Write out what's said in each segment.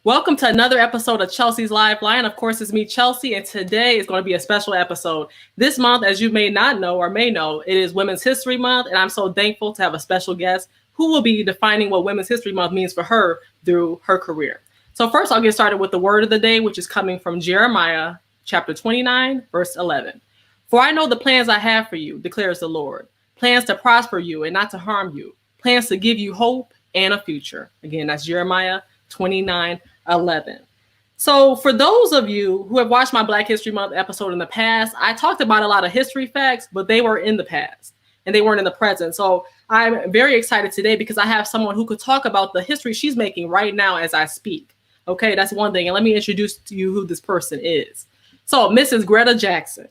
Welcome to another episode of Chelsea's Lifeline. Of course, it's me, Chelsea, and today is going to be a special episode. This month, as you may not know or may know, it is Women's History Month, and I'm so thankful to have a special guest who will be defining what Women's History Month means for her through her career. So first, I'll get started with the word of the day, which is coming from Jeremiah chapter 29, verse 11. For I know the plans I have for you, declares the Lord, plans to prosper you and not to harm you, plans to give you hope and a future. Again, that's Jeremiah 29:11. So for those of you who have watched my Black History Month episode in the past, I talked about a lot of history facts, but they were in the past and they weren't in the present. So I'm very excited today because I have someone who could talk about the history she's making right now as I speak. Okay, that's one thing. And let me introduce to you who this person is. So Mrs. Gretta Jackson.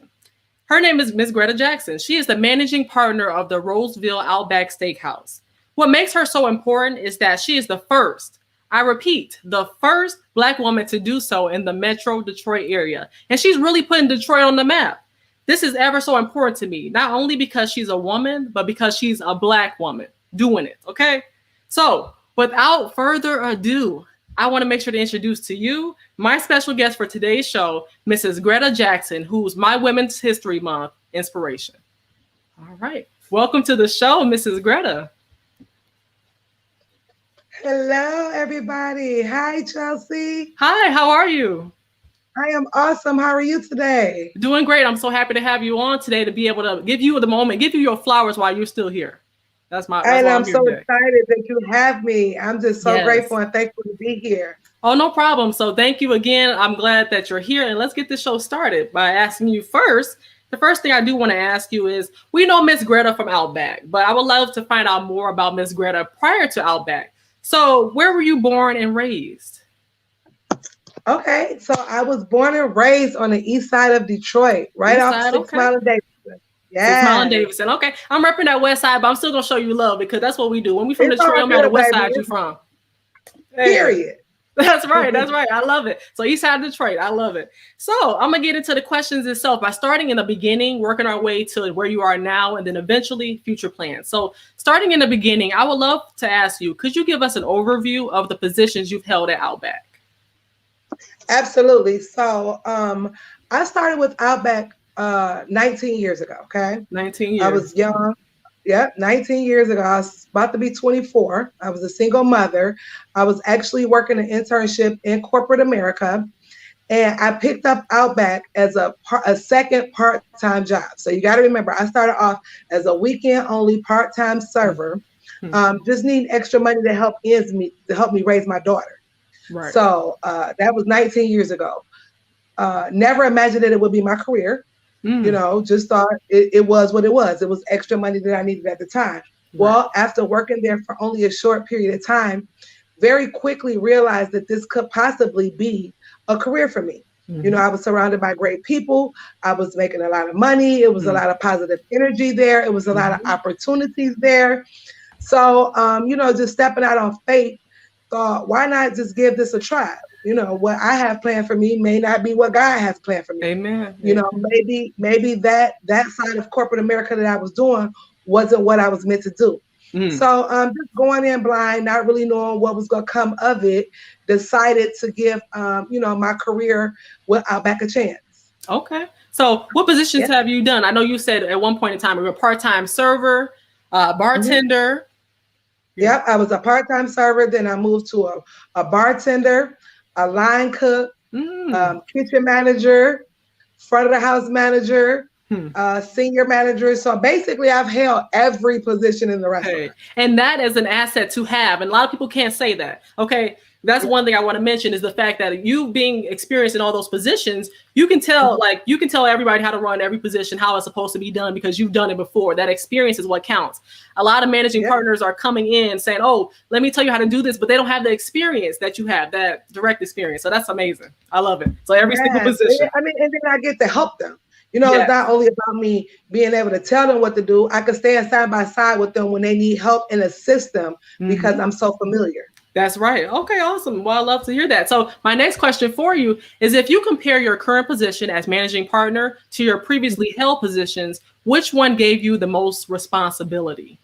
Her name is Miss Gretta Jackson. She is the managing partner of the Roseville Outback Steakhouse. What makes her so important is that she is the first, I repeat, the first Black woman to do so in the Metro Detroit area. And she's really putting Detroit on the map. This is ever so important to me, not only because she's a woman, but because she's a Black woman doing it, okay? So without further ado, I want to make sure to introduce to you my special guest for today's show, Mrs. Gretta Jackson, who's my Women's History Month inspiration. All right. Welcome to the show, Mrs. Gretta. Hello, everybody. Hi, Chelsea. Hi, how are you? I am awesome. How are you today? Doing great. I'm so happy to have you on today to be able to give you the moment, give you your flowers while you're still here. That's I'm so excited that you have me. I'm just so grateful and thankful to be here. Oh, no problem. So thank you again. I'm glad that you're here. And let's get this show started by asking you first. The first thing I do want to ask you is, we know Miss Gretta from Outback, but I would love to find out more about Miss Gretta prior to Outback. So where were you born and raised? Okay, so I was born and raised on the east side of Detroit, right off 6 Mile and Davidson. Yeah, 6 Mile and Davidson. Okay, I'm repping that west side, but I'm still gonna show you love because that's what we do. When we from Detroit, no matter what side you're from. Period. That's right. That's right. I love it. So east side of Detroit, I love it. So I'm gonna get into the questions itself by starting in the beginning, working our way to where you are now, and then eventually future plans. So starting in the beginning, I would love to ask you, could you give us an overview of the positions you've held at Outback? Absolutely. So I started with Outback 19 years ago. Okay. 19 years. I was young. Yeah, 19 years ago. I was about to be 24. I was a single mother. I was actually working an internship in corporate America. And I picked up Outback as a second part-time job. So you got to remember, I started off as a weekend-only part-time server, just needing extra money to help me raise my daughter. Right. So that was 19 years ago. Never imagined that it would be my career. You know, just thought it was what it was. It was extra money that I needed at the time. Right. Well, after working there for only a short period of time, very quickly realized that this could possibly be a career for me. You know, I was surrounded by great people. I was making a lot of money. It was a lot of positive energy there. It was a lot of opportunities there. So, you know, just stepping out on faith, thought, why not just give this a try? You know, what I have planned for me may not be what God has planned for me. Amen. You know, maybe that side of corporate America that I was doing wasn't what I was meant to do. So just going in blind, not really knowing what was going to come of it, decided to give, you know, my career with Outback a chance. Okay. So what positions have you done? I know you said at one point in time you were a part-time server, bartender. Yep, I was a part-time server. Then I moved to a bartender, a line cook, kitchen manager, front of the house manager, senior manager. So basically I've held every position in the restaurant. Okay. And that is an asset to have. And a lot of people can't say that. Okay. That's one thing I want to mention is the fact that you being experienced in all those positions, you can tell, like, you can tell everybody how to run every position, how it's supposed to be done because you've done it before. That experience is what counts. A lot of managing partners are coming in saying, oh, let me tell you how to do this, but they don't have the experience that you have, that direct experience. So that's amazing. I love it. So every single position. I mean, and then I get to help them. You know, it's not only about me being able to tell them what to do. I can stand side by side with them when they need help and assist them because I'm so familiar. That's right. Okay, awesome. Well, I love to hear that. So my next question for you is if you compare your current position as managing partner to your previously held positions, which one gave you the most responsibility?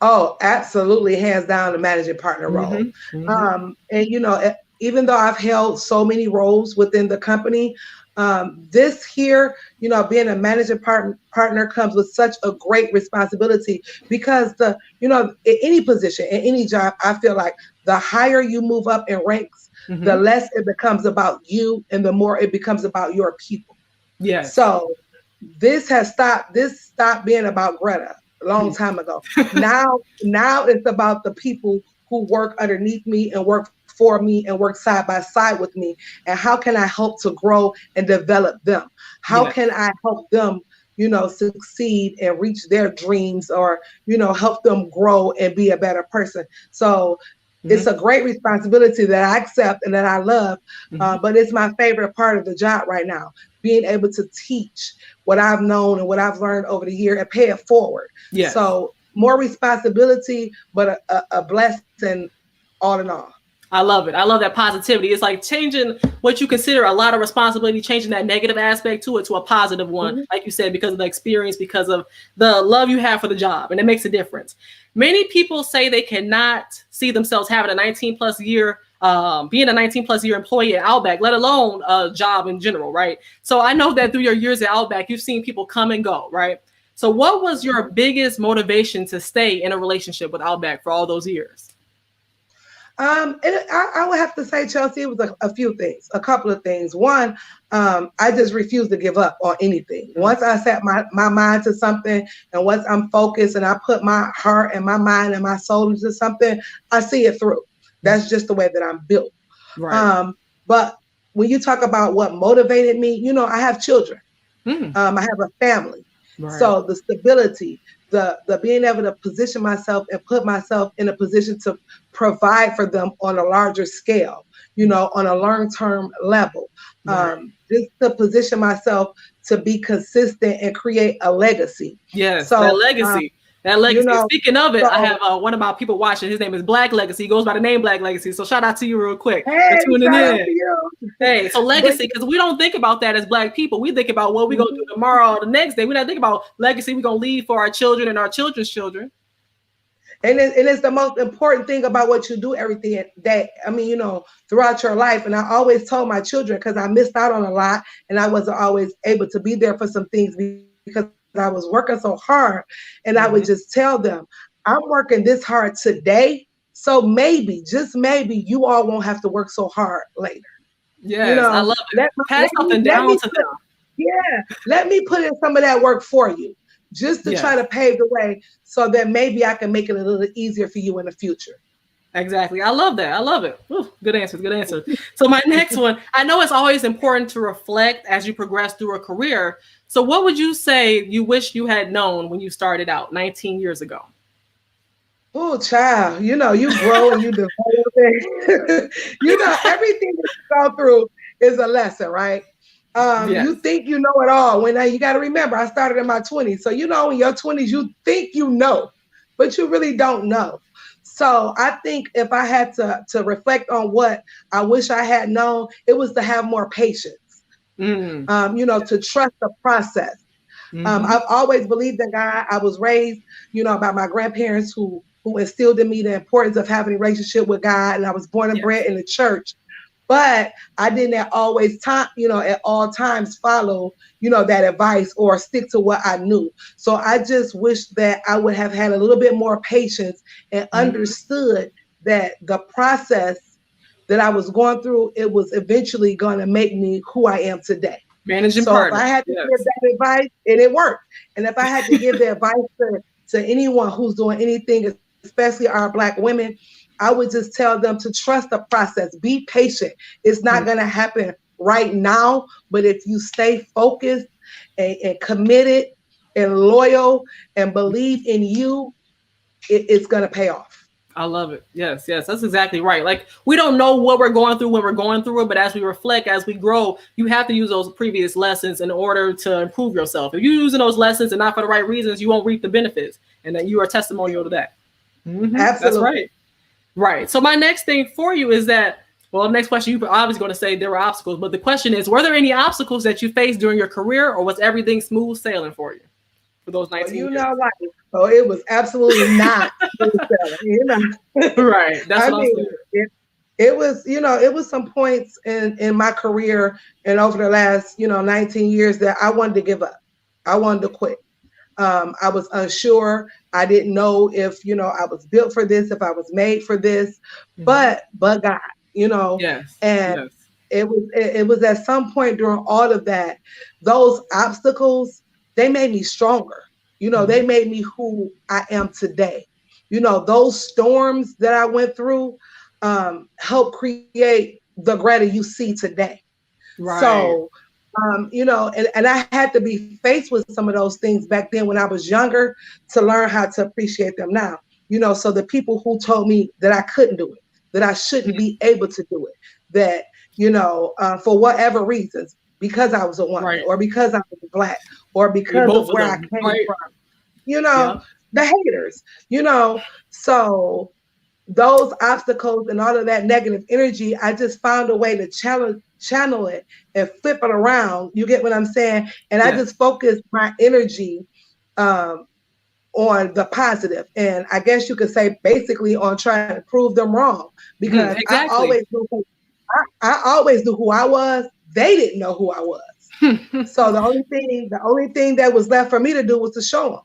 Oh, absolutely. Hands down the managing partner role. And, you know, even though I've held so many roles within the company, this here, being a managing partner comes with such a great responsibility, because in any position, in any job, I feel like the higher you move up in ranks, the less it becomes about you and the more it becomes about your people. Yes. So this stopped being about Greta a long time ago. Now it's about the people who work underneath me and work for me and work side by side with me, and how can I help to grow and develop them? How can I help them, succeed and reach their dreams, or help them grow and be a better person? So it's a great responsibility that I accept and that I love, but it's my favorite part of the job right now, being able to teach what I've known and what I've learned over the year and pay it forward. Yes. So more responsibility, but a blessing all in all. I love it. I love that positivity. It's like changing what you consider a lot of responsibility, changing that negative aspect to it to a positive one, like you said, because of the experience, because of the love you have for the job, and it makes a difference. Many people say they cannot see themselves having a 19 plus year, being a 19 plus year employee at Outback, let alone a job in general, right? So I know that through your years at Outback, you've seen people come and go, right? So what was your biggest motivation to stay in a relationship with Outback for all those years? I would have to say, Chelsea, it was a couple of things. One, I just refuse to give up on anything. Once I set my mind to something, and once I'm focused and I put my heart and my mind and my soul into something, I see it through. That's just the way that I'm built. Right. But when you talk about what motivated me, I have children. I have a family. Right. So the stability, the being able to position myself and put myself in a position to provide for them on a larger scale, on a long-term level, just to position myself to be consistent and create a legacy. Yes, so, that legacy. That legacy. Speaking of it, I have one of my people watching. His name is Black Legacy. He goes by the name Black Legacy. So shout out to you real quick. Hey, shout out to you. Hey, so legacy, because we don't think about that as Black people. We think about what we're going to do tomorrow or the next day. We're not thinking about legacy we're going to leave for our children and our children's children. And it's the most important thing about what you do every day. I mean, throughout your life. And I always told my children, because I missed out on a lot and I wasn't always able to be there for some things because I was working so hard, and I would just tell them, I'm working this hard today, so maybe, just maybe, you all won't have to work so hard later. Yes, I love it. Pass something down to them. Yeah, let me put in some of that work for you, just to try to pave the way, so that maybe I can make it a little easier for you in the future. Exactly. I love that. I love it. Ooh, good answer. Good answer. So my next one, I know it's always important to reflect as you progress through a career. So what would you say you wish you had known when you started out 19 years ago? Oh, child, you grow and you develop it. Everything that you go through is a lesson, right? You think you know it all. When you got to remember, I started in my 20s. So, in your 20s, you think you know, but you really don't know. So I think if I had to reflect on what I wish I had known, it was to have more patience, to trust the process. I've always believed in God. I was raised, by my grandparents who instilled in me the importance of having a relationship with God. And I was born and bred in the church. But I didn't always at all times follow, that advice or stick to what I knew. So I just wish that I would have had a little bit more patience and understood that the process that I was going through, it was eventually going to make me who I am today. Managing so partner. If I had to give that advice, and it worked. And if I had to give the advice to anyone who's doing anything, especially our Black women, I would just tell them to trust the process. Be patient. It's not going to happen right now, but if you stay focused and committed and loyal and believe in you, it's going to pay off. I love it. Yes, that's exactly right. Like, we don't know what we're going through when we're going through it, but as we reflect, as we grow, you have to use those previous lessons in order to improve yourself. If you're using those lessons and not for the right reasons, you won't reap the benefits, and that you are testimonial to that. Absolutely. That's right. Right. So my next thing for you is that, well, next question, you're obviously going to say there were obstacles, but the question is, were there any obstacles that you faced during your career, or was everything smooth sailing for you for those 19 years? So it was absolutely not smooth sailing, Right. That's what I'm saying. it was, it was some points in my career and over the last, 19 years that I wanted to give up. I wanted to quit. I was unsure. I didn't know if, I was built for this, if I was made for this, but God, Yes. and Yes. it was at some point during all of that, those obstacles, they made me stronger. They made me who I am today. Those storms that I went through helped create the Greta you see today. Right. So, and I had to be faced with some of those things back then when I was younger to learn how to appreciate them now. So the people who told me that I couldn't do it, that I shouldn't be able to do it, that, for whatever reasons, because I was a woman Right. or because I was black or because of Both of where I them. came Right. from, Yeah. the haters, so those obstacles and all of that negative energy, I just found a way to channel it and flip it around. You get what I'm saying? And I Yes. just focused my energy on the positive. And I guess you could say basically on trying to prove them wrong because Exactly. I always knew who I was. They didn't know who I was. So the only thing that was left for me to do was to show them.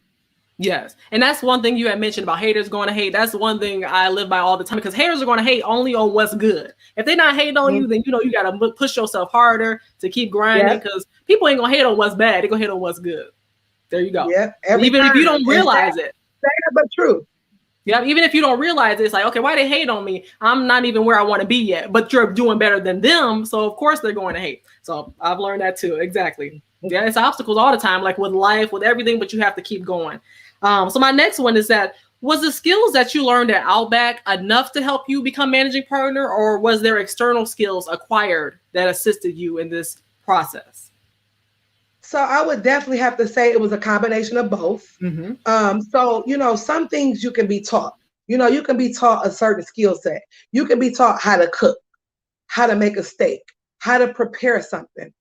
Yes. And that's one thing you had mentioned about haters going to hate. That's one thing I live by all the time because haters are going to hate only on what's good. If they're not hating on you, then you got to push yourself harder to keep grinding Yep. because people ain't going to hate on what's bad. They're going to hate on what's good. There you go. Yep. Every Even time. if you don't realize it. Sad but true. Yeah, even if you don't realize it, it's like, okay, why they hate on me? I'm not even where I want to be yet, but you're doing better than them. So of course they're going to hate. So I've learned that too. Exactly. Yeah, it's obstacles all the time, like with life, with everything, but you have to keep going. So my next one is that, was the skills that you learned at Outback enough to help you become managing partner, or was there external skills acquired that assisted you in this process? So I would definitely have to say it was a combination of both. So, some things you can be taught. You can be taught a certain skill set. You can be taught how to cook, how to make a steak, how to prepare something.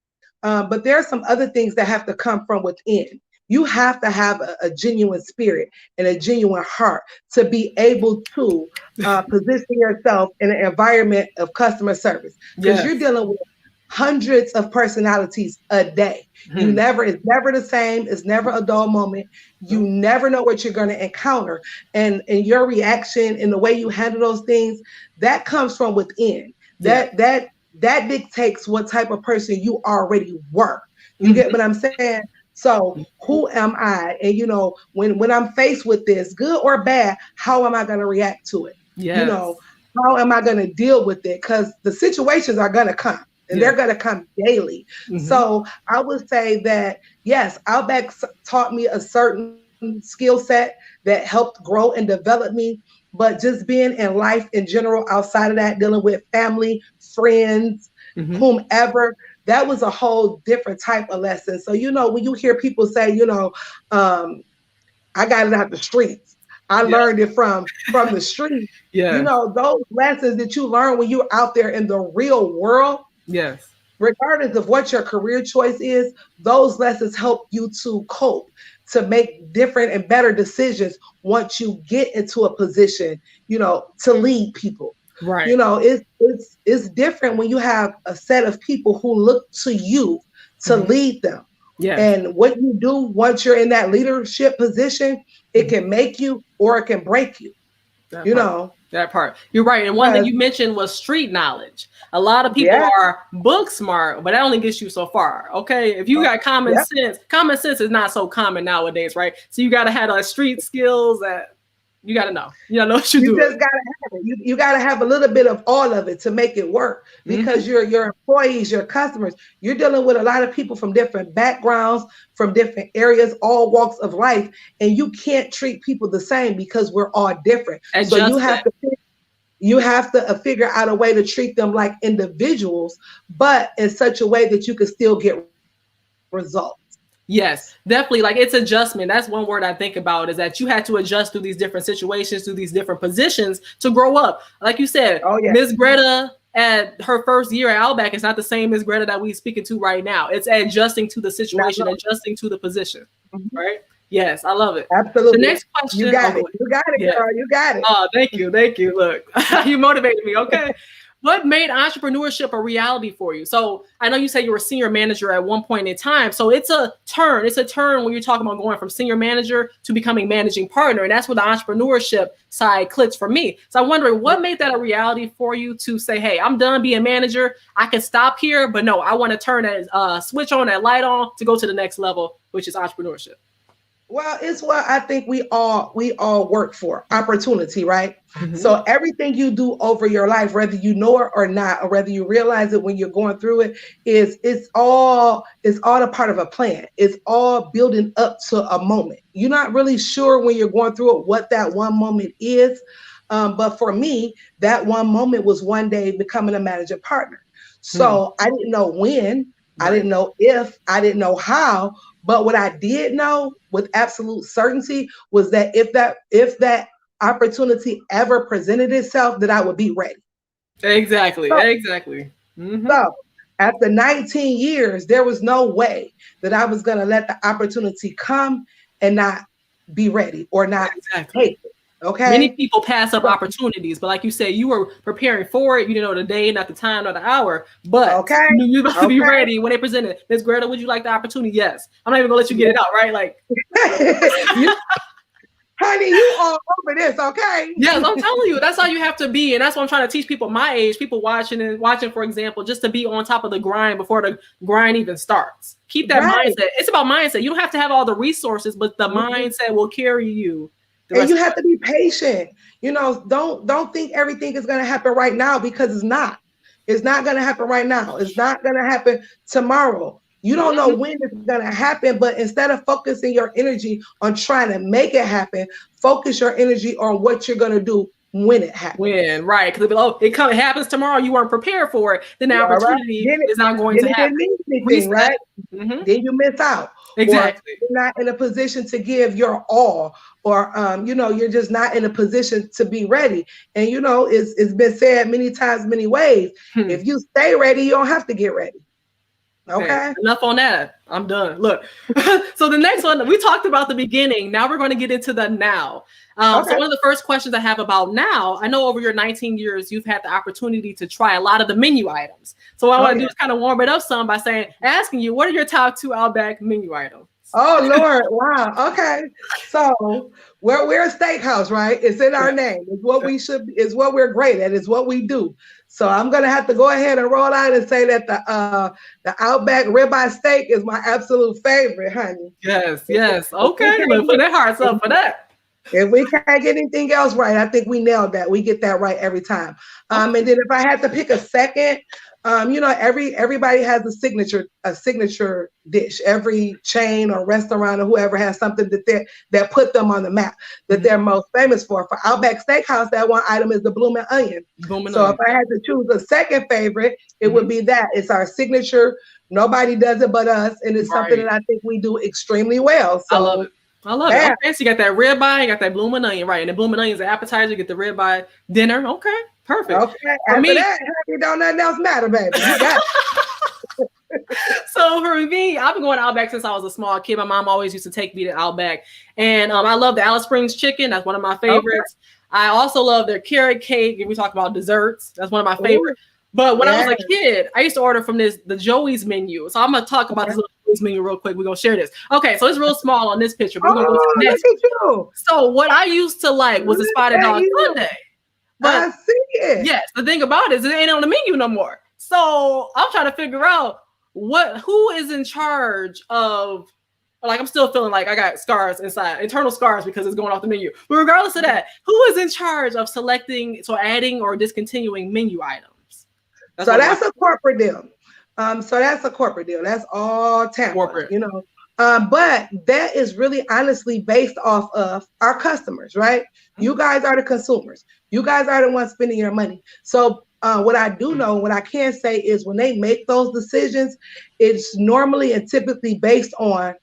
But there are some other things that have to come from within. You have to have a genuine spirit and a genuine heart to be able to position yourself in an environment of customer service because you're dealing with hundreds of personalities a day. It's never the same. It's never a dull moment. You never know what you're going to encounter. And your reaction and the way you handle those things, that comes from within. That dictates what type of person you already were. You get what I'm saying? So who am I? And when I'm faced with this, good or bad, how am I going to react to it? How am I going to deal with it? Because the situations are going to come. And they're going to come daily. So I would say that, yes, Outback taught me a certain skill set that helped grow and develop me. But just being in life in general, outside of that, dealing with family, friends, whomever, that was a whole different type of lesson. So, when you hear people say, I got it out the streets. I learned it from the streets. Those lessons that you learn when you're out there in the real world, regardless of what your career choice is, those lessons help you to cope, to make different and better decisions once you get into a position, to lead people. Right. It's different when you have a set of people who look to you to lead them. And what you do once you're in that leadership position, it can make you or it can break you. That part. You're right. And one thing you mentioned was street knowledge. A lot of people are book smart, but that only gets you so far. Okay. If you got common sense is not so common nowadays, right? So you got to have those street skills that you got to know. You got to know what you're doing. You just got to have it. You got to have a little bit of all of it to make it work because your employees, your customers, you're dealing with a lot of people from different backgrounds, from different areas, all walks of life. And you can't treat people the same because we're all different. So you have to figure out a way to treat them like individuals, but in such a way that you can still get results. Yes, definitely. Like it's adjustment. That's one word I think about is that you had to adjust through these different situations, through these different positions to grow up. Like you said, Miss Gretta at her first year at Outback is not the same as Gretta that we speaking to right now. It's adjusting to the situation, adjusting to the position, right? Yes, I love it. Absolutely. The next question. You got it. You got it, girl. You got it. Oh, thank you. Thank you. Look, you motivated me. Okay. what made entrepreneurship a reality for you? So I know you said you were a senior manager at one point in time. So it's a turn. It's a turn when you're talking about going from senior manager to becoming managing partner. And that's where the entrepreneurship side clicks for me. So I'm wondering what made that a reality for you to say, hey, I'm done being manager. I can stop here, but no, I want to turn that switch on, that light on to go to the next level, which is entrepreneurship. Well, it's what I think we all work for, opportunity, right? Mm-hmm. So everything you do over your life, whether you know it or not, or whether you realize it when you're going through it, it's all a part of a plan. It's all building up to a moment. You're not really sure when you're going through it what that one moment is. But for me, that one moment was one day becoming a managing partner. So I didn't know when, I didn't know if, I didn't know how. But what I did know with absolute certainty was that if that opportunity ever presented itself, that I would be ready. Exactly. Mm-hmm. So after 19 years, there was no way that I was going to let the opportunity come and not be ready or not take it. Okay. Many people pass up opportunities, but like you said, you were preparing for it. You didn't know the day, not the time, not the hour, but you knew you were about to be ready when they presented. Ms. Gretta, would you like the opportunity? Yes. I'm not even gonna let you get it out, right? Like, honey, you all over this, okay? Yes, I'm telling you, that's how you have to be, and that's what I'm trying to teach people my age, people watching, for example, just to be on top of the grind before the grind even starts. Keep that mindset. It's about mindset. You don't have to have all the resources, but the mindset will carry you. And you have to be patient. You know, don't think everything is going to happen right now, because it's not. It's not going to happen right now. It's not going to happen tomorrow. You don't know when it's going to happen, but instead of focusing your energy on trying to make it happen, focus your energy on what you're going to do when it happens. Right. Because it happens tomorrow, you weren't prepared for it, then the opportunity is not going to happen. Anything, right? Mm-hmm. Then you miss out. Exactly. Or you're not in a position to give your all, or you're just not in a position to be ready. And it's been said many times, many ways. If you stay ready, you don't have to get ready. Okay. Enough on that. I'm done. Look. So the next one, we talked about the beginning. Now we're going to get into the now. So one of the first questions I have about now, I know over your 19 years, you've had the opportunity to try a lot of the menu items. So what I want to do is kind of warm it up some by asking you, what are your top 2 Outback menu items? Oh, Lord. Wow. Okay. So we're a steakhouse, right? It's in our name. It's what we should be. It's what we're great at. It's what we do. So I'm going to have to go ahead and roll out and say that the Outback ribeye steak is my absolute favorite, honey. Yes. Okay. Let's put that hearts up for that. If we can't get anything else right, I think we nailed that. We get that right every time. And then if I had to pick a second, everybody has a signature dish. Every chain or restaurant or whoever has something that put them on the map that they're most famous for. For Outback Steakhouse, that one item is the bloomin' onion. If I had to choose a second favorite, it would be that. It's our signature. Nobody does it but us, and it's something that I think we do extremely well. So I love it. Okay, so you got that ribeye, you got that bloomin' onion, right? And the bloomin' onion is an appetizer. You get the ribeye dinner. Okay, perfect. Okay, after that, don't nothing else matter, baby. You got it. So for me, I've been going to Outback since I was a small kid. My mom always used to take me to Outback, and I love the Alice Springs chicken. That's one of my favorites. I also love their carrot cake. If we talk about desserts, that's one of my favorites. But when I was a kid, I used to order from the Joey's menu. So I'm gonna talk about this little Joey's menu real quick. We're gonna share this. Okay, so it's real small on this picture. We're gonna go to the next. So what I used to like was a spotted dog Sunday. But I see it. Yes, the thing about it is it ain't on the menu no more. So I'm trying to figure out who is in charge of. Like I'm still feeling like I got scars inside, internal scars, because it's going off the menu. But regardless of that, who is in charge of selecting, so adding or discontinuing menu items? That's a corporate deal. That's all talent, corporate. But that is really honestly based off of our customers, right? You guys are the consumers. You guys are the ones spending your money. So what I do know, what I can say is when they make those decisions, it's normally and typically based on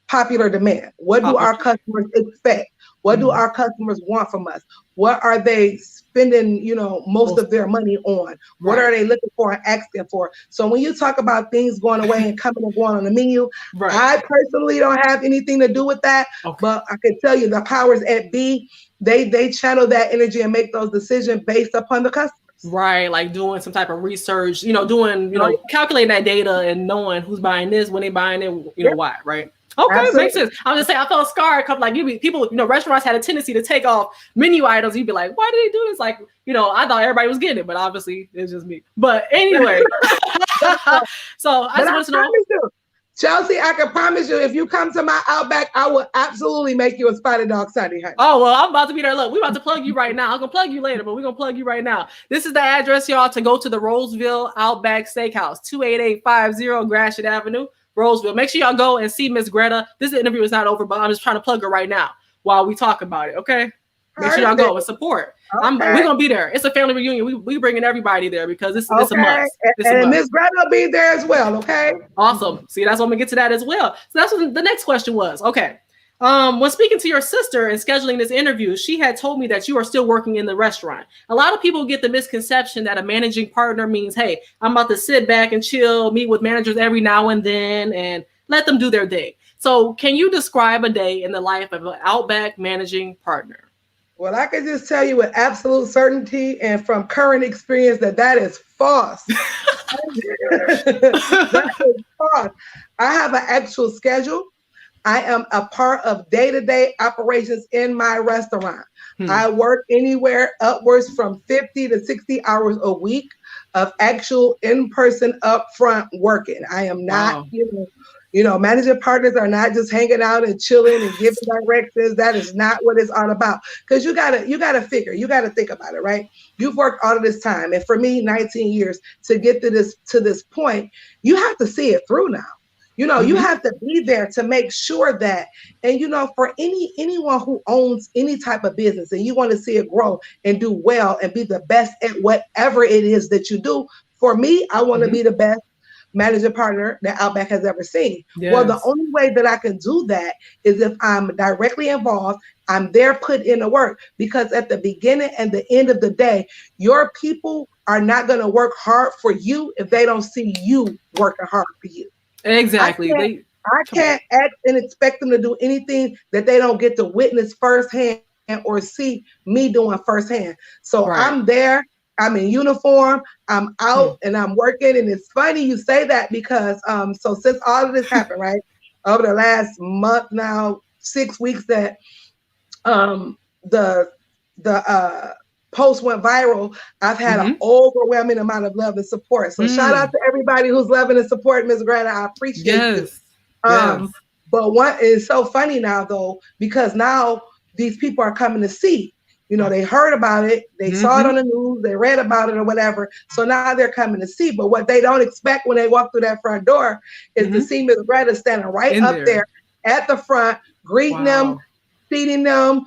popular demand. What do our customers expect? What do our customers want from us? What are they spending, most of their money on? What are they looking for and asking for? So when you talk about things going away and coming and going on the menu, I personally don't have anything to do with that. But I can tell you the powers at be, they channel that energy and make those decisions based upon the customer. Right, like doing some type of research, doing, calculating that data and knowing who's buying this, when they buying it, Yep. why, right? Okay, Absolutely. makes sense. I was just saying, I felt scarred. Like people, restaurants had a tendency to take off menu items. You'd be like, why did they do this? Like, I thought everybody was getting it, but obviously it's just me. But anyway, so I just want to know. Chelsea, I can promise you, if you come to my Outback, I will absolutely make you a Spotted Dog Sunday, honey. Oh, well, I'm about to be there. Look, we're about to plug you right now. I'm going to plug you later, but we're going to plug you right now. This is the address, y'all, to go to the Roseville Outback Steakhouse, 28850 Gratiot Avenue, Roseville. Make sure y'all go and see Miss Gretta. This interview is not over, but I'm just trying to plug her right now while we talk about it, okay? Make sure y'all go and support. Okay. We're going to be there. It's a family reunion. We bringing everybody there because it's a must. And Miss Gretta will be there as well, okay? Awesome. See, that's when I'm going to get to that as well. So that's what the next question was. Okay. When speaking to your sister and scheduling this interview, she had told me that you are still working in the restaurant. A lot of people get the misconception that a managing partner means, hey, I'm about to sit back and chill, meet with managers every now and then, and let them do their thing. So can you describe a day in the life of an Outback managing partner? Well, I can just tell you with absolute certainty and from current experience that is false. That is false. I have an actual schedule. I am a part of day-to-day operations in my restaurant. I work anywhere upwards from 50 to 60 hours a week of actual in-person upfront working. I am not, managing partners are not just hanging out and chilling and giving directions. That is not what it's all about. Because you gotta think about it, right? You've worked all of this time, and for me, 19 years to get to this point, you have to see it through now. You have to be there to make sure that, and for anyone who owns any type of business and you want to see it grow and do well and be the best at whatever it is that you do. For me, I want to be the best managing partner that Outback has ever seen. Yes. Well, the only way that I can do that is if I'm directly involved, I'm there put in the work, because at the beginning and the end of the day, your people are not going to work hard for you if they don't see you working hard for you. Exactly. I can't act and expect them to do anything that they don't get to witness firsthand or see me doing firsthand. So right. I'm there. I'm in uniform. I'm out and I'm working. And it's funny you say that because so since all of this happened, right, over the last month now, 6 weeks that the post went viral, I've had an overwhelming amount of love and support. So shout out to everybody who's loving and supporting Ms. Gretta. I appreciate you. Yes. But what is so funny now though, because now these people are coming to see, they heard about it, they saw it on the news, they read about it or whatever. So now they're coming to see. But what they don't expect when they walk through that front door is to see Ms. Gretta standing right up there at the front, greeting them, feeding them,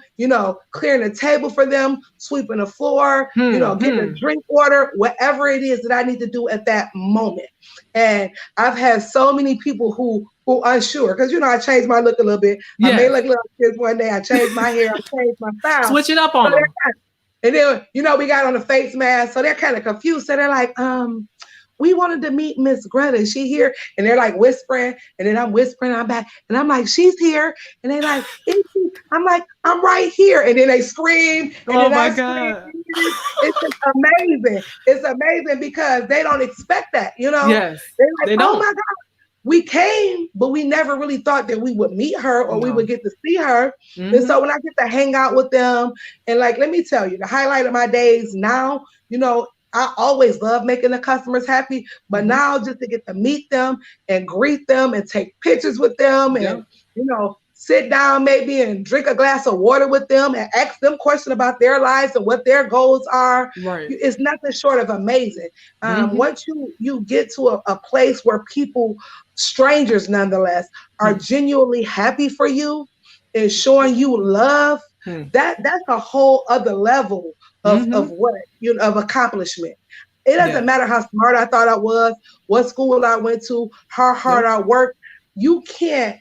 clearing the table for them, sweeping the floor, getting a drink order, whatever it is that I need to do at that moment. And I've had so many people who unsure, because I changed my look a little bit. Yes. I made like little kids one day. I changed my hair. I changed my style. Switch it up on them. And then, we got on a face mask, so they're kind of confused. So they're like, we wanted to meet Miss Gretta. Is she here? And they're like whispering, and then I'm whispering, I'm back, and I'm like, she's here. And they're like, is she? I'm like, I'm right here. And then they scream. And oh my God. It's just amazing. It's amazing because they don't expect that, Yes. They're like, oh my God. We came, but we never really thought that we would meet her or we would get to see her. And so when I get to hang out with them, and like, let me tell you, the highlight of my days now, I always love making the customers happy, but now just to get to meet them and greet them and take pictures with them and, sit down maybe and drink a glass of water with them and ask them questions about their lives and what their goals are. Right. It's nothing short of amazing. Once you get to a place where people, strangers nonetheless, are genuinely happy for you and showing you love, that's a whole other level of what, of accomplishment. It doesn't matter how smart I thought I was, what school I went to, how hard I worked. You can't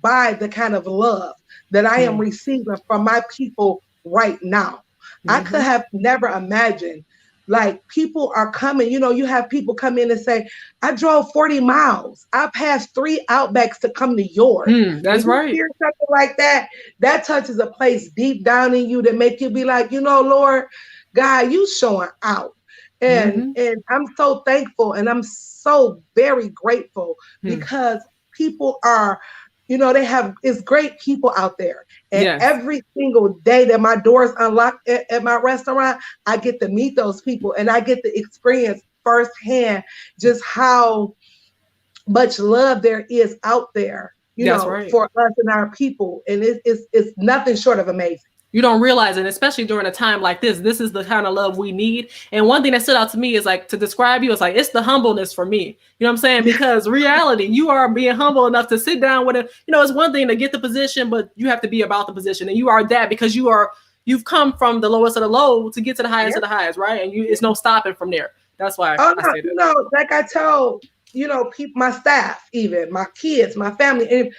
buy the kind of love that I am receiving from my people right now. I could have never imagined. Like, people are coming, you have people come in and say, I drove 40 miles. I passed 3 Outbacks to come to yours. That's right. You hear something like that, that touches a place deep down in you that make you be like, Lord, God, you showing out. And I'm so thankful and I'm so very grateful because people are, it's great people out there. And every single day that my doors unlock at my restaurant, I get to meet those people and I get to experience firsthand just how much love there is out there, for us and our people. And it's nothing short of amazing. You don't realize it, especially during a time like this. This is the kind of love we need. And one thing that stood out to me is like, to describe you, it's like, it's the humbleness for me. You know what I'm saying? Because reality, you are being humble enough to sit down with it. It's one thing to get the position, but you have to be about the position. And you are that because you've come from the lowest of the low to get to the highest of the highest, right? And it's no stopping from there. That's why I say that. Like I tell, people, my staff, even my kids, my family. And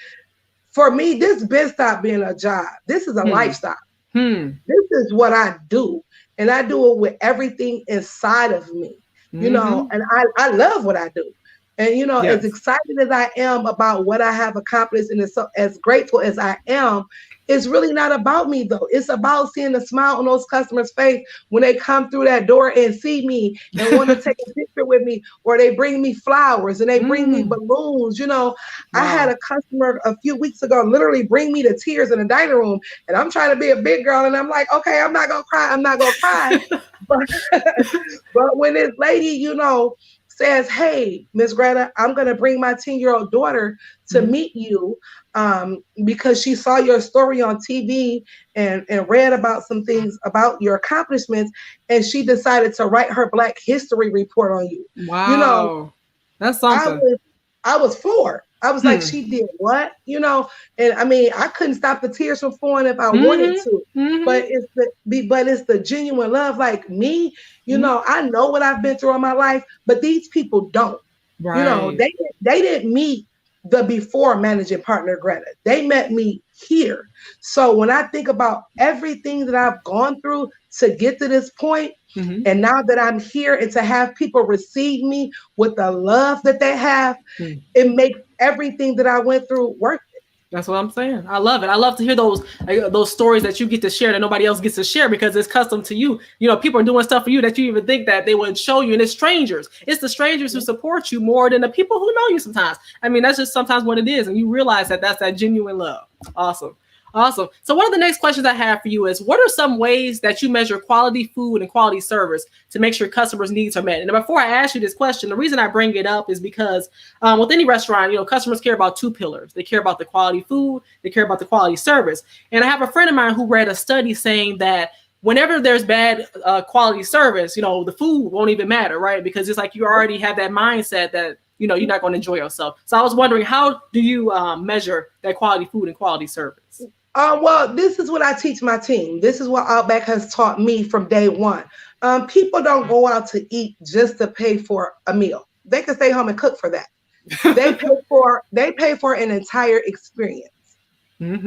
for me, this been stopped being a job. This is a lifestyle. This is what I do. And I do it with everything inside of me, and I love what I do. And, as excited as I am about what I have accomplished and as grateful as I am, it's really not about me, though. It's about seeing the smile on those customers' face when they come through that door and see me and want to take a picture with me, or they bring me flowers and they bring me balloons. Wow. I had a customer a few weeks ago literally bring me to tears in the dining room, and I'm trying to be a big girl, and I'm like, okay, I'm not going to cry. I'm not going to cry. But when this lady, says, hey, Miss Gretta, I'm going to bring my 10-year-old daughter to meet you because she saw your story on TV and read about some things about your accomplishments, and she decided to write her Black History report on you. Wow. That's something. I was floored. I was like, she did what? And I mean, I couldn't stop the tears from flowing if I wanted to, but it's the genuine love. Like me, I know what I've been through in my life, but these people don't. Right. They didn't meet the before managing partner Gretta. They met me here. So when I think about everything that I've gone through to get to this point, and now that I'm here and to have people receive me with the love that they have, it makes everything that I went through worth it. That's what I'm saying. I love it. I love to hear those stories that you get to share that nobody else gets to share because it's custom to you. People are doing stuff for you that you even think that they would show you. And it's strangers. It's the strangers who support you more than the people who know you sometimes. I mean, that's just sometimes what it is. And you realize that that's that genuine love. Awesome. So one of the next questions I have for you is, what are some ways that you measure quality food and quality service to make sure customers' needs are met? And before I ask you this question, the reason I bring it up is because with any restaurant, customers care about two pillars. They care about the quality food. They care about the quality service. And I have a friend of mine who read a study saying that whenever there's bad quality service, the food won't even matter, right? Because it's like you already have that mindset that you're not going to enjoy yourself. So I was wondering, how do you measure that quality food and quality service? Well, this is what I teach my team. This is what Outback has taught me from day one. People don't go out to eat just to pay for a meal. They can stay home and cook for that. They pay for an entire experience.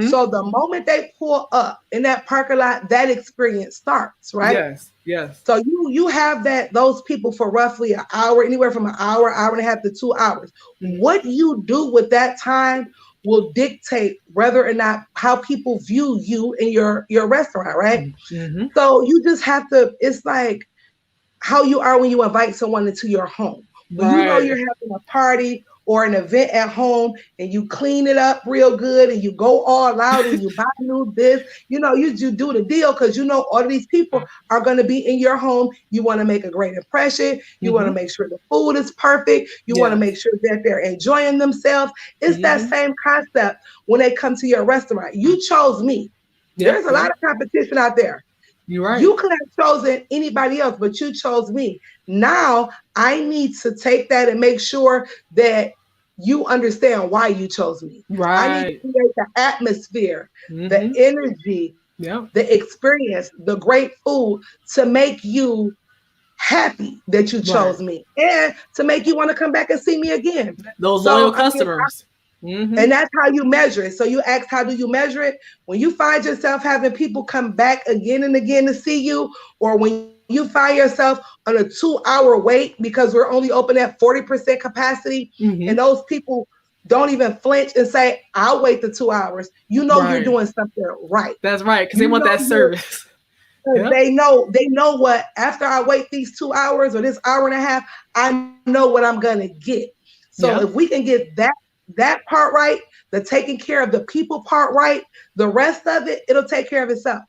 So the moment they pull up in that parking lot, that experience starts, right? Yes. So you have those people for roughly an hour, anywhere from an hour and a half to 2 hours. What you do with that time will dictate whether or not how people view you in your restaurant, right? So you just have to, it's like how you are when you invite someone into your home. When you're having a party or an event at home and you clean it up real good and you go all out and you buy new this, you do the deal because all of these people are going to be in your home. You want to make a great impression. You want to make sure the food is perfect. You want to make sure that they're enjoying themselves. It's that same concept when they come to your restaurant. You chose me. There's a lot of competition out there. You're right. You could have chosen anybody else, but you chose me. Now I need to take that and make sure that you understand why you chose me. Right. I need to create the atmosphere, the energy, the experience, the great food to make you happy that you chose me and to make you want to come back and see me again. Those loyal customers. And that's how you measure it. So you ask, how do you measure it? When you find yourself having people come back again and again to see you, or when you find yourself on a 2-hour wait because we're only open at 40% capacity, and those people don't even flinch and say, I'll wait the 2 hours. You're doing something right. That's right, because they want that service. Yeah. They know what, after I wait these 2 hours or this hour and a half, I know what I'm gonna get. So Yeah. if we can get that part right, the taking care of the people part right, the rest of it, it'll take care of itself.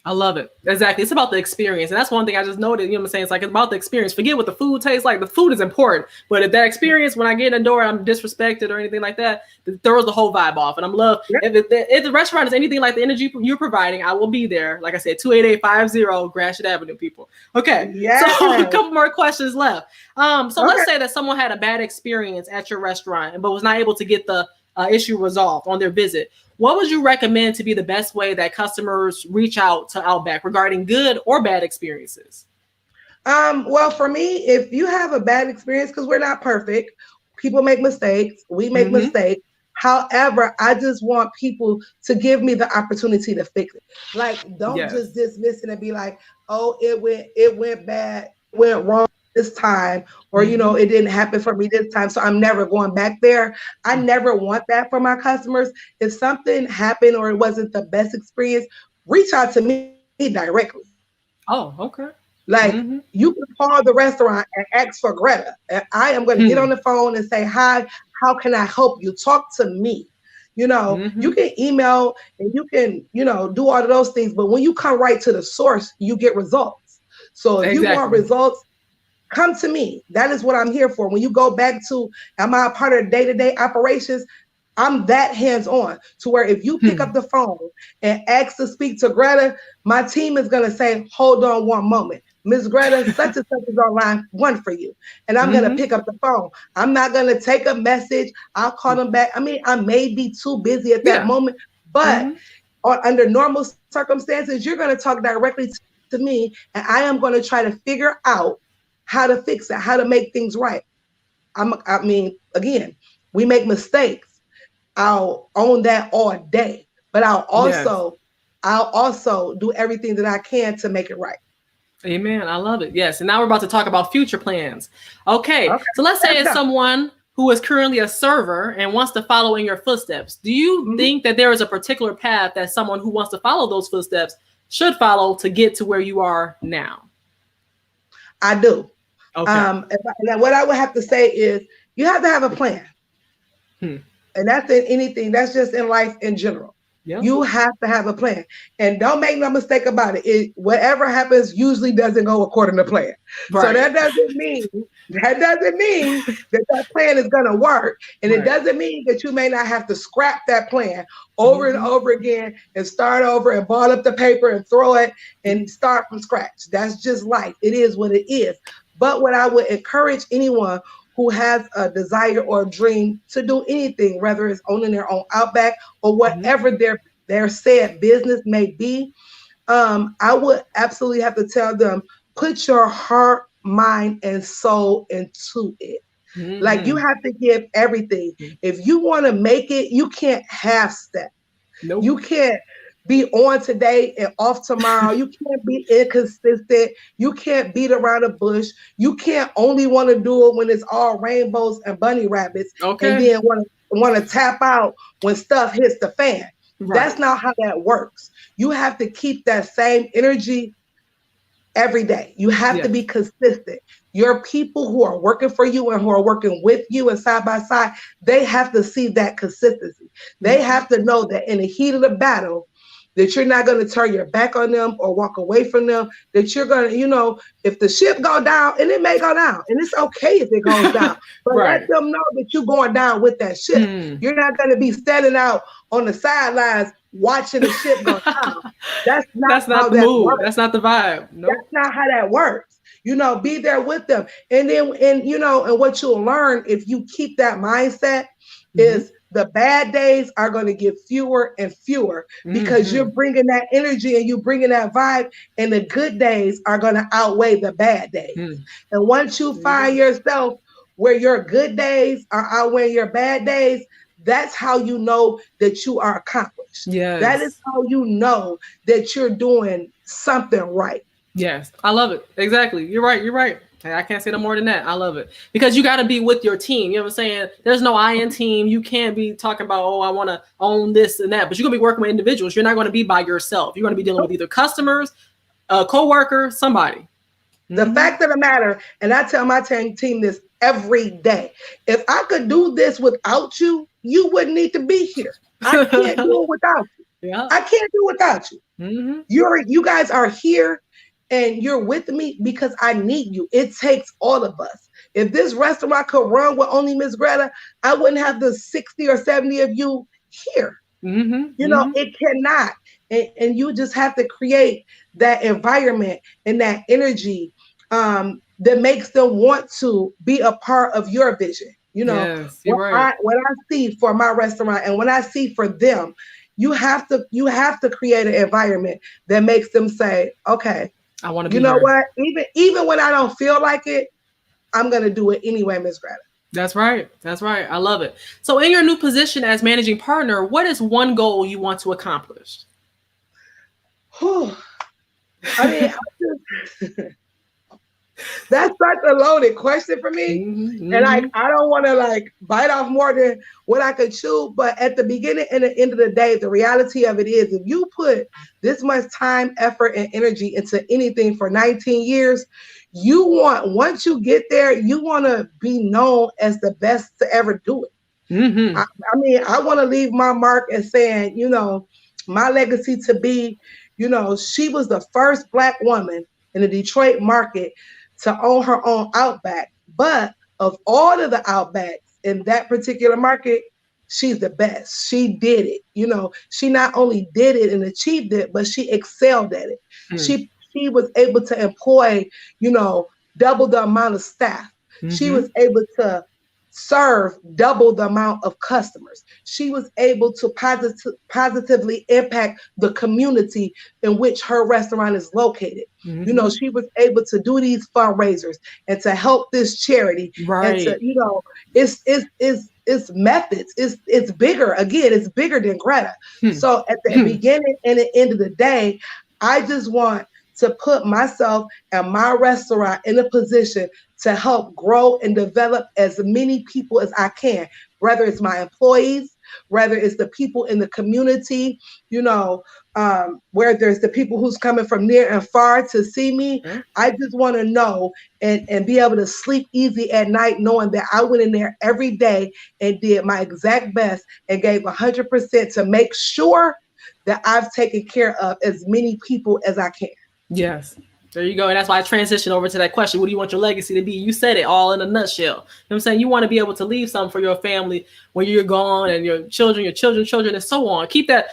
I love it. Exactly. It's about the experience. And that's one thing I just noted, you know what I'm saying? It's like, it's about the experience. Forget what the food tastes like. The food is important. But if that experience, when I get in the door, I'm disrespected or anything like that, it throws the whole vibe off. And I'm love. Yep. If the restaurant is anything like the energy you're providing, I will be there. Like I said, 28850 Gratiot Avenue, people. Okay. Yes. So a couple more questions left. So Okay. let's say that someone had a bad experience at your restaurant, but was not able to get the issue resolved on their visit. What would you recommend to be the best way that customers reach out to Outback regarding good or bad experiences? Well, for me, if you have a bad experience, because we're not perfect, people make mistakes, we make mistakes. However, I just want people to give me the opportunity to fix it. Like, don't just dismiss it and be like, oh, it went bad, went wrong this time, or it didn't happen for me this time, so I'm never going back there. I never want that for my customers. If something happened or it wasn't the best experience, reach out to me directly. Oh, okay. Like, you can call the restaurant and ask for Gretta, and I am going to get on the phone and say, hi, how can I help you? Talk to me. You can email and you can, do all of those things, but when you come right to the source, you get results. So if you want results, come to me. That is what I'm here for. When you go back to, am I a part of day-to-day operations? I'm that hands-on to where if you pick up the phone and ask to speak to Greta, my team is going to say, hold on one moment. Ms. Greta, such and such is on line 1 for you. And I'm going to pick up the phone. I'm not going to take a message. I'll call them back. I mean, I may be too busy at that moment, but under normal circumstances, you're going to talk directly to me, and I am going to try to figure out how to fix it, how to make things right. Again, we make mistakes. I'll own that all day, but I'll also do everything that I can to make it right. Amen. I love it. Yes. And now we're about to talk about future plans. Okay. So let's say it's someone who is currently a server and wants to follow in your footsteps. Do you think that there is a particular path that someone who wants to follow those footsteps should follow to get to where you are now? I do. Okay. And what I would have to say is you have to have a plan. And that's in anything. That's just in life in general. Yep. You have to have a plan. And don't make no mistake about it. Whatever happens usually doesn't go according to plan. Right. So that doesn't mean that plan is going to work. And it doesn't mean that you may not have to scrap that plan over and over again and start over and ball up the paper and throw it and start from scratch. That's just life. It is what it is. But what I would encourage anyone who has a desire or a dream to do anything, whether it's owning their own Outback or whatever their said business may be, I would absolutely have to tell them, put your heart, mind, and soul into it. Like, you have to give everything. If you want to make it, you can't half step. Nope. You can't be on today and off tomorrow. You can't be inconsistent. You can't beat around the bush. You can't only want to do it when it's all rainbows and bunny rabbits, and then want to tap out when stuff hits the fan. Right. That's not how that works. You have to keep that same energy every day. You have to be consistent. Your people who are working for you and who are working with you and side by side, they have to see that consistency. They have to know that in the heat of the battle, that you're not going to turn your back on them or walk away from them, that you're going to, if the ship go down, and it may go down, and it's okay if it goes down, but let them know that you're going down with that ship. You're not going to be standing out on the sidelines watching the ship go down. That's not the mood. Works. That's not the vibe. Nope. That's not how that works. Be there with them. And then, and what you'll learn if you keep that mindset is the bad days are going to get fewer and fewer because you're bringing that energy and you're bringing that vibe, and the good days are going to outweigh the bad days. And once you find yourself where your good days are outweighing your bad days, that's how you know that you are accomplished. Yes. That is how you know that you're doing something right. Yes, I love it. Exactly. You're right. I can't say no more than that. I love it. Because you got to be with your team. You know what I'm saying? There's no I in team. You can't be talking about, oh, I want to own this and that. But you're going to be working with individuals. You're not going to be by yourself. You're going to be dealing with either customers a coworker, somebody. The fact of the matter, and I tell my team this every day, if I could do this without you, you wouldn't need to be here. I can't do it without you. Yeah. I can't do it without you. You guys are here and you're with me because I need you. It takes all of us. If this restaurant could run with only Miss Gretta, I wouldn't have the 60 or 70 of you here. You know, it cannot. And you just have to create that environment and that energy that makes them want to be a part of your vision. You know, yes, what I see for my restaurant and when I see for them, you have to create an environment that makes them say, okay, I want to be you know here. What? Even when I don't feel like it, I'm gonna do it anyway, Miss Gretta. That's right. That's right. I love it. So in your new position as managing partner, what is one goal you want to accomplish? I mean, that's such a loaded question for me. And I don't want to bite off more than what I could chew. But at the beginning and the end of the day, the reality of it is if you put this much time, effort, and energy into anything for 19 years, once you get there, you want to be known as the best to ever do it. I mean, I want to leave my mark as saying, you know, my legacy to be, you know, she was the first Black woman in the Detroit market to own her own Outback. But of all of the Outbacks in that particular market, she's the best. She did it. You know, she not only did it and achieved it, but she excelled at it. She was able to employ, you know, double the amount of staff. She was able to serve double the amount of customers. She was able to positively impact the community in which her restaurant is located. You know, she was able to do these fundraisers and to help this charity. And to, you know, it's methods. It's bigger. Again, it's bigger than Gretta. So at the beginning and the end of the day, I just want to put myself and my restaurant in a position to help grow and develop as many people as I can, whether it's my employees, whether it's the people in the community, you know, where there's the people who's coming from near and far to see me. I just want to know and be able to sleep easy at night knowing that I went in there every day and did my exact best and gave 100% to make sure that I've taken care of as many people as I can. Yes. There you go. And that's why I transitioned over to that question. What do you want your legacy to be? You said it all in a nutshell. You know what I'm saying? You want to be able to leave something for your family when you're gone and your children, and so on. Keep that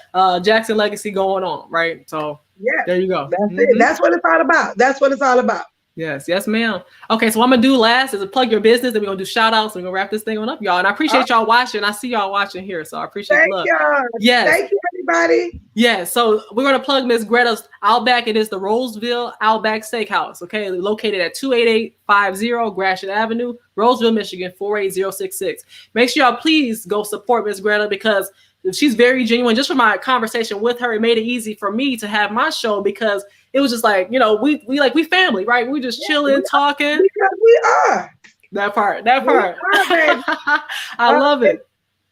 Jackson legacy going on, right? So yeah, there you go. That's it. That's what it's all about. That's what it's all about. Yes, yes, ma'am. Okay, so what I'm gonna do last is to plug your business, and we're gonna do shout outs, and we're gonna wrap this thing on up, y'all. And I appreciate y'all watching. I see y'all watching here, so I appreciate the love. Y'all. Yes. Thank you, everybody. Yes, so we're gonna plug Miss Gretta's Outback. It is the Roseville Outback Steakhouse, okay? Located at 28850 Gratiot Avenue, Roseville, Michigan, 48066. Make sure y'all please go support Miss Gretta because she's very genuine. Just from my conversation with her, it made it easy for me to have my show because it was just like, you know, we family, right? We just chilling, talking. Because we are. That part. I love it.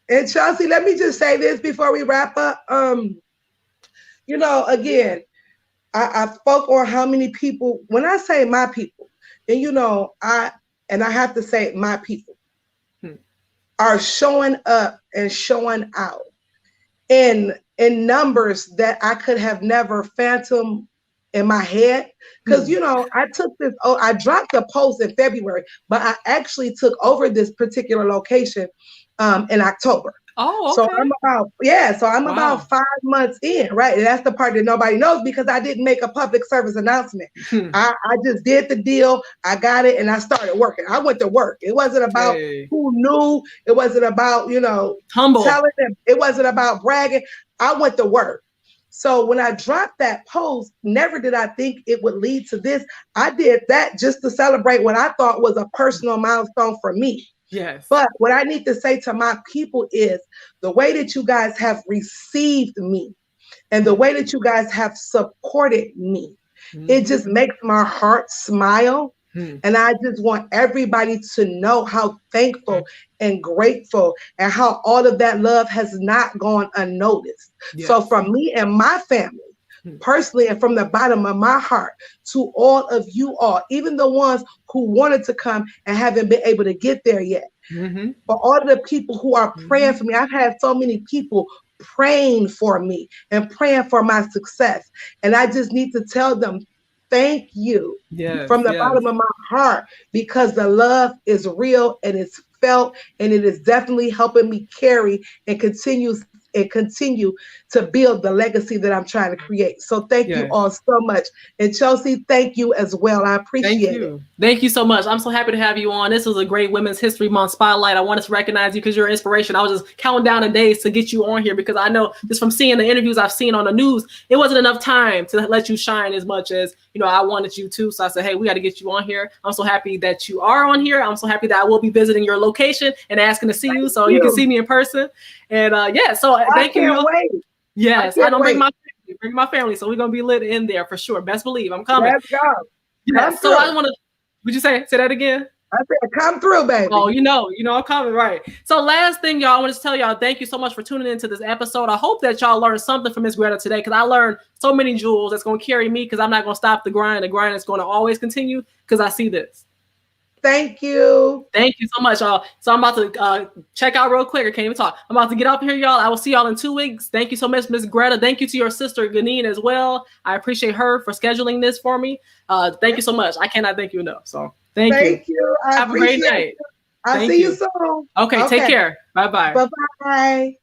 And Chelsea, let me just say this before we wrap up. You know, again, I spoke on how many people, when I say my people, and you know, I have to say my people are showing up and showing out in numbers that I could have never fathomed in my head. Because, you know, I dropped the post in February, but I actually took over this particular location in October. Oh, okay. So I'm about 5 months in, right? And that's the part that nobody knows because I didn't make a public service announcement. I just did the deal. I got it and I started working. I went to work. It wasn't about who knew. It wasn't about, you know, telling them. It wasn't about bragging. I went to work. So when I dropped that post, never did I think it would lead to this. I did that just to celebrate what I thought was a personal milestone for me. Yes. But what I need to say to my people is the way that you guys have received me and the way that you guys have supported me, it just makes my heart smile. And I just want everybody to know how thankful and grateful and how all of that love has not gone unnoticed. Yes. So from me and my family personally and from the bottom of my heart to all of you all, even the ones who wanted to come and haven't been able to get there yet. For all of the people who are praying for me, I've had so many people praying for me and praying for my success. And I just need to tell them, thank you from the bottom of my heart, because the love is real and it's felt, and it is definitely helping me carry and continue to build the legacy that I'm trying to create. So thank you all so much. And Chelsea, thank you as well. I appreciate it. Thank you so much. I'm so happy to have you on. This was a great Women's History Month spotlight. I wanted to recognize you because you're an inspiration. I was just counting down the days to get you on here, because I know just from seeing the interviews I've seen on the news, it wasn't enough time to let you shine as much as, you know, I wanted you to. So I said, hey, we got to get you on here. I'm so happy that you are on here. I'm so happy that I will be visiting your location and asking to see you so you can see me in person. And so thank you. Wait. Yes, I don't bring my family, so we're gonna be lit in there for sure. Best believe I'm coming. Let's go. Yes. So I want to. Would you say that again? I said, come through, baby. Oh, you know, I'm coming, right? So last thing, y'all, I want to tell y'all, thank you so much for tuning into this episode. I hope that y'all learned something from Miss Gretta today, because I learned so many jewels that's gonna carry me, because I'm not gonna stop the grind. The grind is gonna always continue, because I see this. Thank you. Thank you so much, y'all. So I'm about to check out real quick. I can't even talk. I'm about to get up here, y'all. I will see y'all in 2 weeks. Thank you so much, Miss Gretta. Thank you to your sister, Ganine, as well. I appreciate her for scheduling this for me. Thank you so much. I cannot thank you enough. So thank you. I Have a great night. I'll see you soon. Okay, take care. Bye-bye. Bye-bye.